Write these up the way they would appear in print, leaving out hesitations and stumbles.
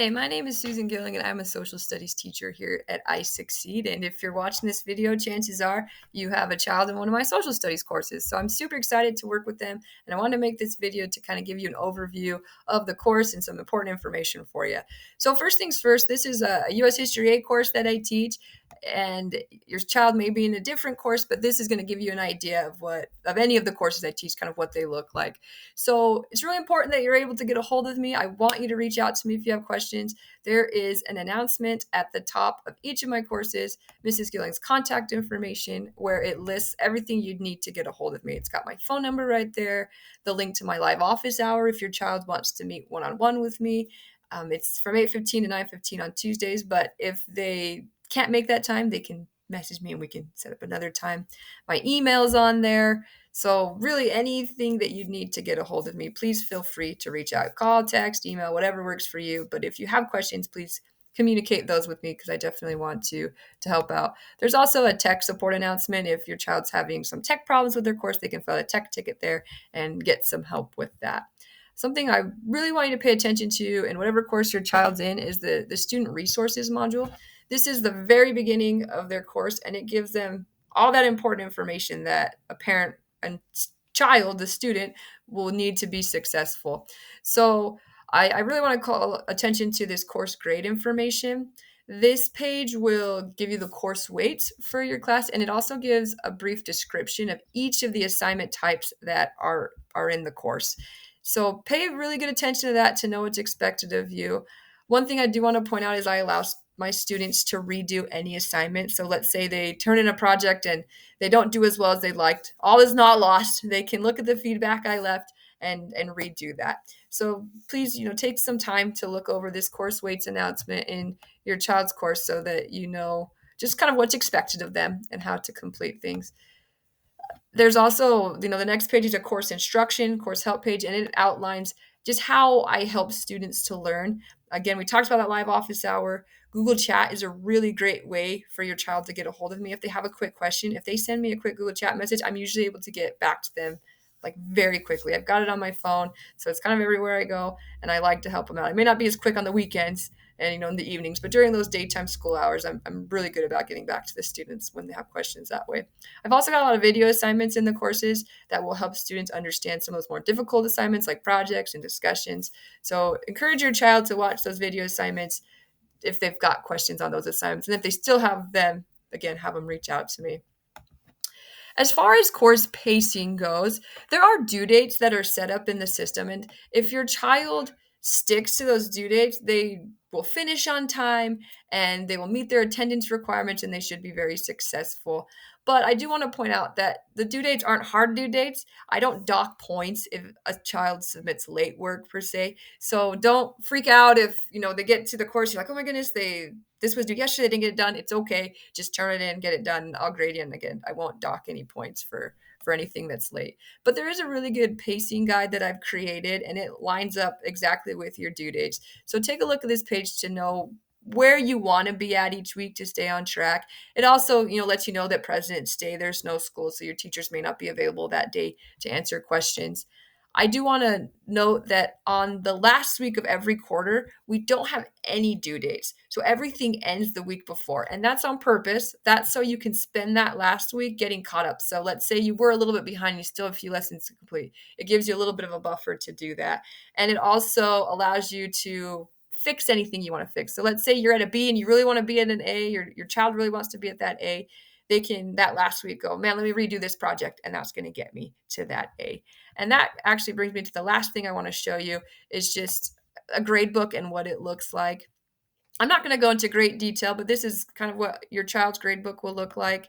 Hi, my name is Susan Gylling, and I'm a social studies teacher here at I Succeed. And if you're watching this video, chances are you have a child in one of my social studies courses. So I'm super excited to work with them, and I wanted to make this video to kind of give you an overview of the course and some important information for you. So first things first, this is a U.S. History A course that I teach, and your child may be in a different course, but this is going to give you an idea of any of the courses I teach, kind of what they look like. So it's really important that you're able to get a hold of me. I want you to reach out to me if you have questions. There is an announcement at the top of each of my courses, Mrs. Gilling's contact information, where it lists everything you'd need to get a hold of me. It's got my phone number right there, the link to my live office hour if your child wants to meet one-on-one with me. It's from 8:15 to 9:15 on Tuesdays, but if they can't make that time, they can message me and we can set up another time. My email's on there. So really anything that you need to get a hold of me, please feel free to reach out. Call, text, email, whatever works for you. But if you have questions, please communicate those with me because I definitely want to help out. There's also a tech support announcement. If your child's having some tech problems with their course, they can file a tech ticket there and get some help with that. Something I really want you to pay attention to in whatever course your child's in is the student resources module. This is the very beginning of their course, and it gives them all that important information that a parent and child, the student, will need to be successful. So I really want to call attention to this course grade information. This page will give you the course weights for your class, and it also gives a brief description of each of the assignment types that are in the course. So pay really good attention to that to know what's expected of you. One thing I do want to point out is I allow my students to redo any assignment. So let's say they turn in a project and they don't do as well as they liked. All is not lost. They can look at the feedback I left and redo that. So please, take some time to look over this course weights announcement in your child's course so that you know just kind of what's expected of them and how to complete things. There's also, the next page is a course instruction, course help page, and it outlines just how I help students to learn. Again, we talked about that live office hour. Google Chat is a really great way for your child to get a hold of me if they have a quick question. If they send me a quick Google Chat message, I'm usually able to get back to them like very quickly. I've got it on my phone, so it's kind of everywhere I go, and I like to help them out. I may not be as quick on the weekends and in the evenings, but during those daytime school hours, I'm really good about getting back to the students when they have questions that way. I've also got a lot of video assignments in the courses that will help students understand some of those more difficult assignments like projects and discussions. So encourage your child to watch those video assignments if they've got questions on those assignments. And if they still have them, again, have them reach out to me. As far as course pacing goes, there are due dates that are set up in the system. And if your child sticks to those due dates, they will finish on time and they will meet their attendance requirements and they should be very successful. But I do want to point out that the due dates aren't hard due dates. I don't dock points if a child submits late work per se. So don't freak out if, they get to the course, you're like, oh my goodness, this was due yesterday, they didn't get it done. It's okay. Just turn it in, get it done. I'll grade you. And again, I won't dock any points for anything that's late. But there is a really good pacing guide that I've created, and it lines up exactly with your due dates. So take a look at this page to know where you want to be at each week to stay on track. It also, lets you know that President's Day, there's no school, so your teachers may not be available that day to answer questions. I do want to note that on the last week of every quarter, we don't have any due dates. So everything ends the week before. And that's on purpose. That's so you can spend that last week getting caught up. So let's say you were a little bit behind, you still have a few lessons to complete. It gives you a little bit of a buffer to do that. And it also allows you to fix anything you want to fix. So let's say you're at a B and you really want to be at an A, your child really wants to be at that A. They can that last week go, man, let me redo this project. And that's going to get me to that A. And that actually brings me to the last thing I want to show you is just a grade book and what it looks like. I'm not going to go into great detail, but this is kind of what your child's grade book will look like.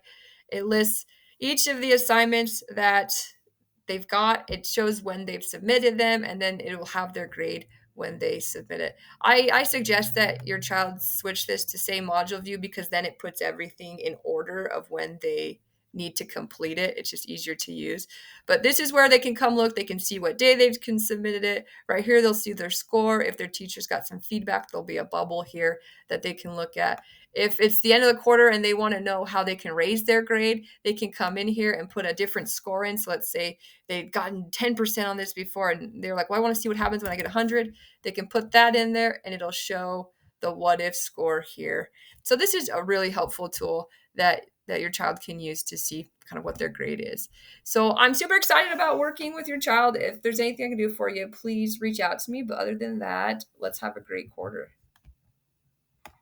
It lists each of the assignments that they've got. It shows when they've submitted them, and then it will have their grade when they submit it. I suggest that your child switch this to say module view because then it puts everything in order of when they need to complete it. It's just easier to use. But this is where they can come look. They can see what day they've submitted it. Right here, they'll see their score. If their teacher's got some feedback, there'll be a bubble here that they can look at. If it's the end of the quarter and they want to know how they can raise their grade, they can come in here and put a different score in. So let's say they've gotten 10% on this before and they're like, well, I want to see what happens when I get 100. They can put that in there and it'll show the what if score here. So this is a really helpful tool that your child can use to see kind of what their grade is. So I'm super excited about working with your child. If there's anything I can do for you, please reach out to me. But other than that, let's have a great quarter.